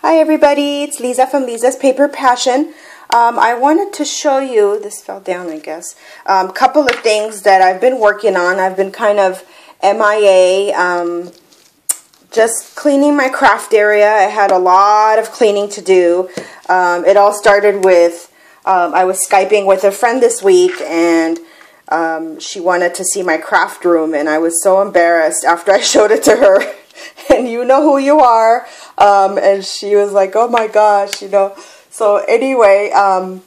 Hi everybody, it's Lisa from Lisa's Paper Passion. I wanted to show you, this fell down I guess, a couple of things that I've been working on. I've been kind of MIA, just cleaning my craft area. I had a lot of cleaning to do. It all started with, I was Skyping with a friend this week and she wanted to see my craft room, and I was so embarrassed after I showed it to her. And you know who you are. And she was like, oh my gosh, you know. So anyway, I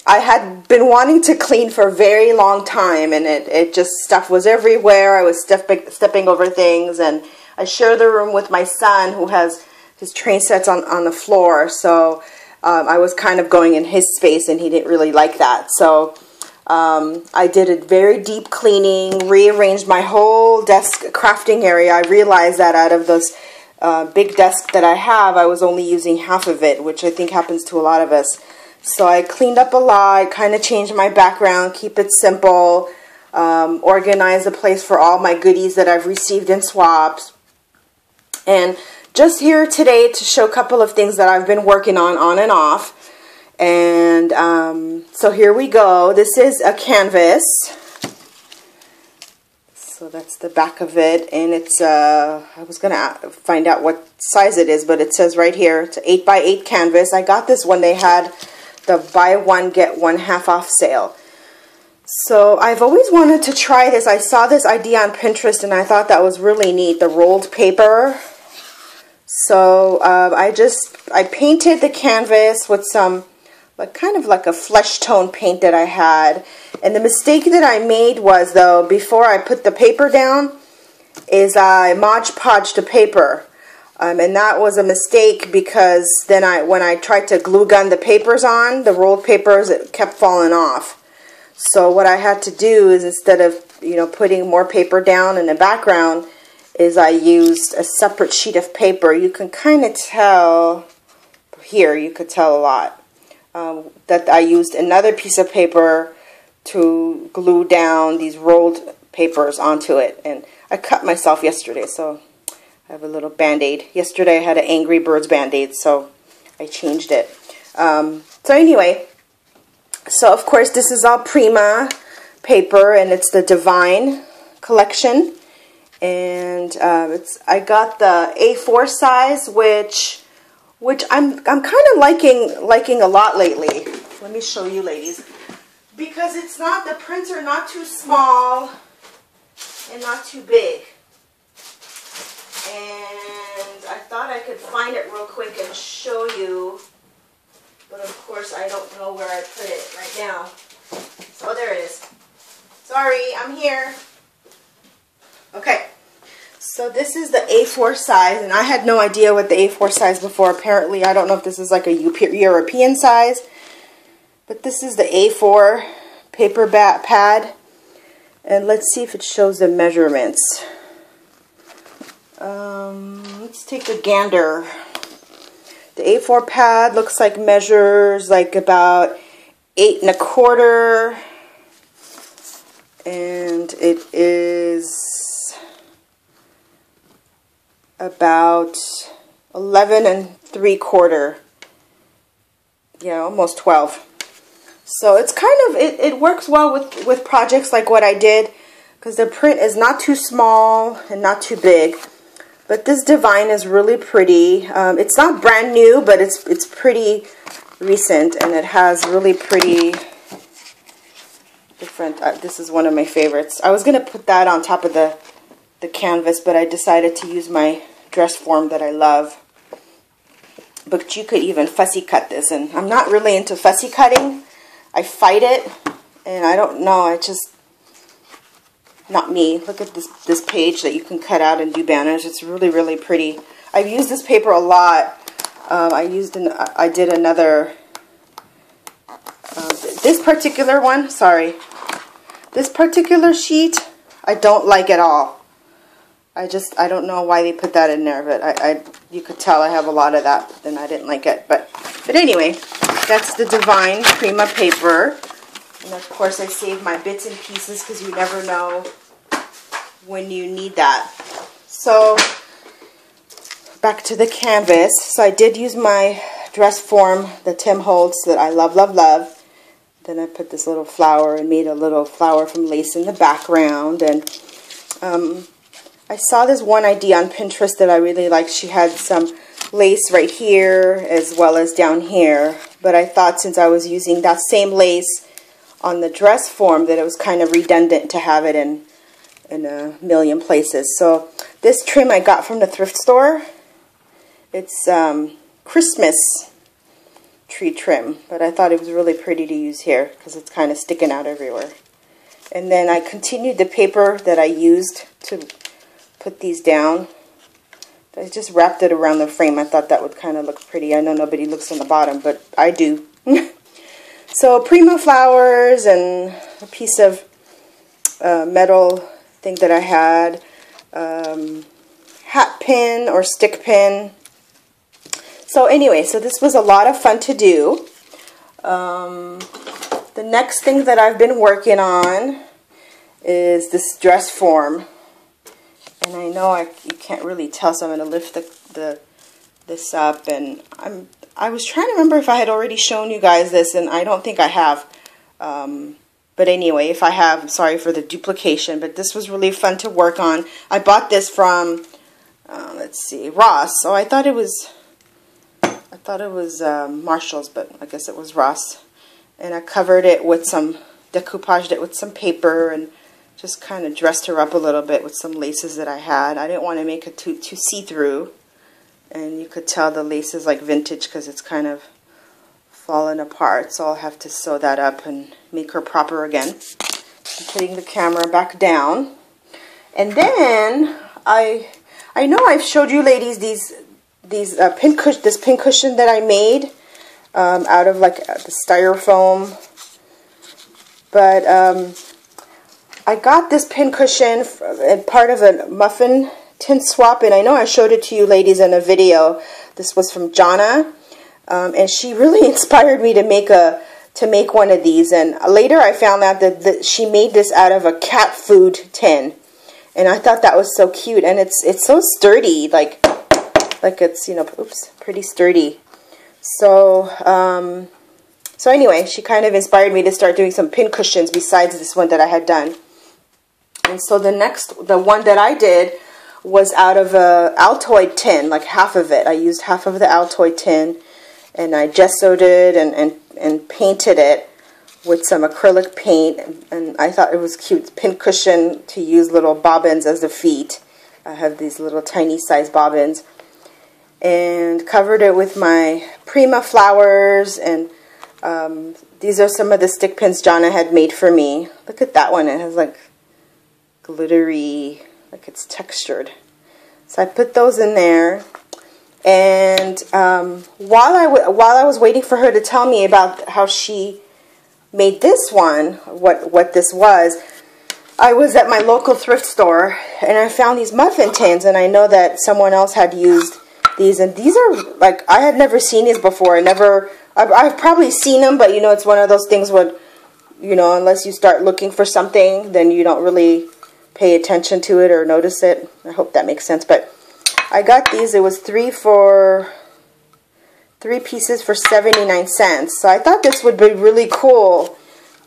had been wanting to clean for a very long time, and it just, stuff was everywhere. I was stepping over things, and I share the room with my son who has his train sets on the floor. So I was kind of going in his space, and he didn't really like that. So I did a very deep cleaning, rearranged my whole desk crafting area. I realized that out of this big desk that I have, I was only using half of it, which I think happens to a lot of us. So I cleaned up a lot, kind of changed my background, keep it simple, organize the place for all my goodies that I've received in swaps. And just here today to show a couple of things that I've been working on and off. And so here we go. This is a canvas. So that's the back of it, and it's I was gonna find out what size it is, but it says right here it's an 8x8 canvas. I got this when they had the buy one get one half off sale. So I've always wanted to try this. I saw this idea on Pinterest and I thought that was really neat, the rolled paper. So I painted the canvas with some kind of like a flesh tone paint that I had. And the mistake that I made was, though, before I put the paper down, is I Mod Podged the paper. And that was a mistake because then when I tried to glue gun the papers on, the rolled papers, it kept falling off. So what I had to do is, instead of, you know, putting more paper down in the background, is I used a separate sheet of paper. You can kind of tell, here you could tell a lot. That I used another piece of paper to glue down these rolled papers onto it. And I cut myself yesterday, so I have a little band-aid. Yesterday I had an Angry Birds band-aid, so I changed it. So anyway, so of course this is all Prima paper, and it's the Divine collection. And I got the A4 size, which I'm kind of liking a lot lately. Let me show you, ladies, because it's not, the prints are not too small and not too big. And I thought I could find it real quick and show you, but of course I don't know where I put it right now. Oh, there it is. Sorry, I'm here. Okay. So this is the A4 size, and I had no idea what the A4 size before. Apparently, I don't know if this is like a European size, but this is the A4 paper pad, and let's see if it shows the measurements. Let's take a gander. The A4 pad looks like measures like about 8 1/4, and it is about 11 3/4, yeah, almost 12. So it's kind of, it works well with projects like what I did, because the print is not too small and not too big. But this Divine is really pretty. It's not brand new, but it's pretty recent, and it has really pretty different, this is one of my favorites. I was going to put that on top of the canvas, but I decided to use my dress form that I love. But you could even fussy cut this, and I'm not really into fussy cutting. I fight it, and I don't know, I just, not me. Look at this page that you can cut out and do banners. It's really, really pretty. I've used this paper a lot. I did another, this particular one, sorry. This particular sheet, I don't like at all. I don't know why they put that in there, but you could tell I have a lot of that, and I didn't like it. But anyway, that's the Divine Prima paper. And of course I save my bits and pieces, because you never know when you need that. So back to the canvas. So I did use my dress form, the Tim Holtz that I love, love, love. Then I put this little flower and made a little flower from lace in the background. And I saw this one idea on Pinterest that I really liked. She had some lace right here as well as down here. But I thought since I was using that same lace on the dress form that it was kind of redundant to have it in a million places. So this trim I got from the thrift store. It's Christmas tree trim, but I thought it was really pretty to use here because it's kind of sticking out everywhere. And then I continued the paper that I used to put these down. I just wrapped it around the frame. I thought that would kind of look pretty. I know nobody looks on the bottom, but I do. So Prima flowers and a piece of metal thing that I had. Hat pin or stick pin. So anyway, so this was a lot of fun to do. The next thing that I've been working on is this dress form. And I know you can't really tell, so I'm going to lift this up. And I was trying to remember if I had already shown you guys this, and I don't think I have. But anyway, if I have, I'm sorry for the duplication. But this was really fun to work on. I bought this from, let's see, Ross. So I thought it was Marshall's, but I guess it was Ross. And I covered it with some, decoupaged it with some paper and just kind of dressed her up a little bit with some laces that I had. I didn't want to make it too see-through. And you could tell the lace is like vintage because it's kind of fallen apart. So I'll have to sew that up and make her proper again. I'm putting the camera back down. And then I know I've showed you ladies this pin cushion that I made out of like the styrofoam. But I got this pin cushion part of a muffin tin swap, and I know I showed it to you ladies in a video. This was from Jonna, and she really inspired me to make one of these. And later I found out that she made this out of a cat food tin, and I thought that was so cute. And it's so sturdy, like it's, you know, oops, pretty sturdy. So so anyway, she kind of inspired me to start doing some pin cushions besides this one that I had done. And so the one that I did was out of a Altoid tin, like half of it. I used half of the Altoid tin, and I gessoed it and painted it with some acrylic paint. And I thought it was cute pin cushion to use little bobbins as the feet. I have these little tiny size bobbins. And covered it with my Prima flowers, and these are some of the stick pins Jonna had made for me. Look at that one. It has like glittery, like it's textured. So I put those in there, and while I was waiting for her to tell me about how she made this one, what this was, I was at my local thrift store and I found these muffin tins, and I know that someone else had used these, and these are like, I had never seen these before. I've probably seen them, but you know, it's one of those things where, you know, unless you start looking for something, then you don't really pay attention to it or notice it. I hope that makes sense. But I got these. It was three pieces for 79 cents. So I thought this would be really cool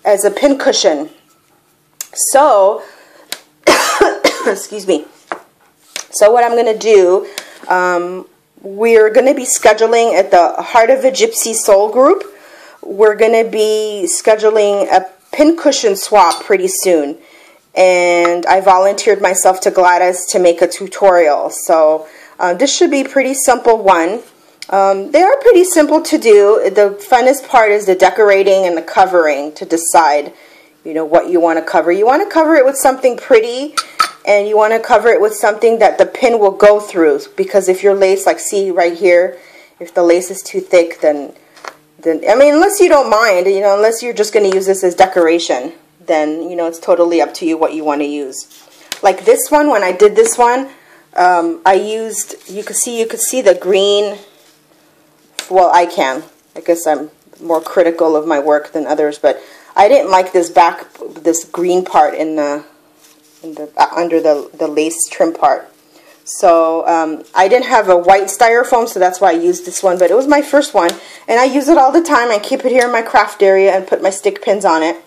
as a pin cushion. So, excuse me. So what I'm going to do, we're going to be scheduling at the Heart of a Gypsy Soul group. We're going to be scheduling a pin cushion swap pretty soon. And I volunteered myself to Gladys to make a tutorial. So this should be a pretty simple one. They are pretty simple to do. The funnest part is the decorating and the covering to decide, you know, what you want to cover. You want to cover it with something pretty, and you want to cover it with something that the pin will go through. Because if your lace, like see right here, if the lace is too thick, then I mean, unless you don't mind, you know, unless you're just going to use this as decoration, then, you know, it's totally up to you what you want to use. Like this one, when I did this one, I used, you could see the green. Well, I guess I'm more critical of my work than others, but I didn't like this green part in the under the lace trim part. So I didn't have a white styrofoam, so that's why I used this one. But it was my first one, and I use it all the time. I keep it here in my craft area and put my stick pins on it.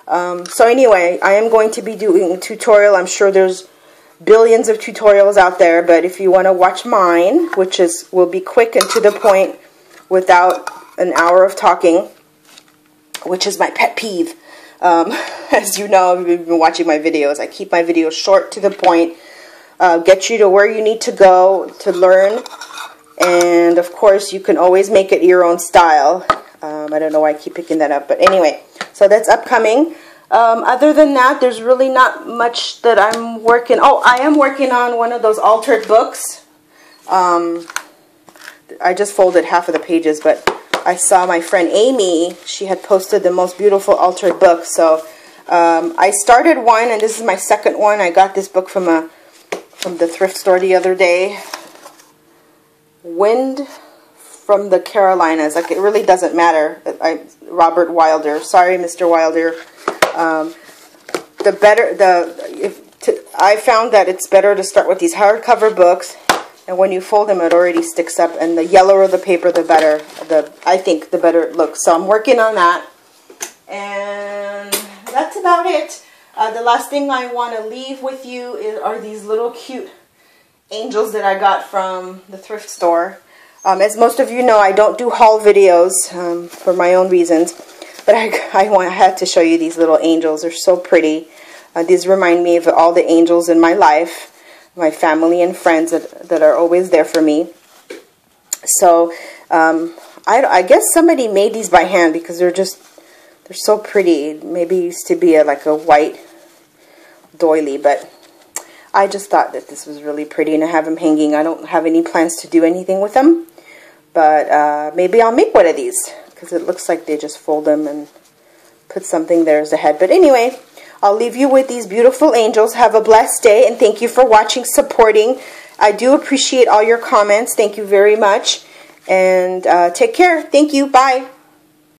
So anyway, I am going to be doing a tutorial. I'm sure there's billions of tutorials out there, but if you want to watch mine, which will be quick and to the point without an hour of talking, which is my pet peeve. As you know, if you've been watching my videos, I keep my videos short to the point, get you to where you need to go to learn, and of course you can always make it your own style. I don't know why I keep picking that up, but anyway, so that's upcoming. Other than that, there's really not much that I'm working. Oh, I am working on one of those altered books. I just folded half of the pages, but I saw my friend Amy, she had posted the most beautiful altered book. So I started one, and this is my second one. I got this book from the thrift store the other day. Wind from the Carolinas. Like, it really doesn't matter. Robert Wilder. Sorry, Mr. Wilder. I found that it's better to start with these hardcover books, and when you fold them, it already sticks up, and the yellower the paper, the better. I think the better it looks. So I'm working on that, and that's about it. The last thing I want to leave with you are these little cute angels that I got from the thrift store. As most of you know, I don't do haul videos for my own reasons, but I had to show you these little angels. They're so pretty. These remind me of all the angels in my life, my family and friends that are always there for me. So I guess somebody made these by hand because they're so pretty. Maybe it used to be like a white doily, but I just thought that this was really pretty, and I have them hanging. I don't have any plans to do anything with them, but maybe I'll make one of these because it looks like they just fold them and put something there as a head. But anyway, I'll leave you with these beautiful angels. Have a blessed day, and thank you for watching, supporting. I do appreciate all your comments. Thank you very much, and take care. Thank you. Bye.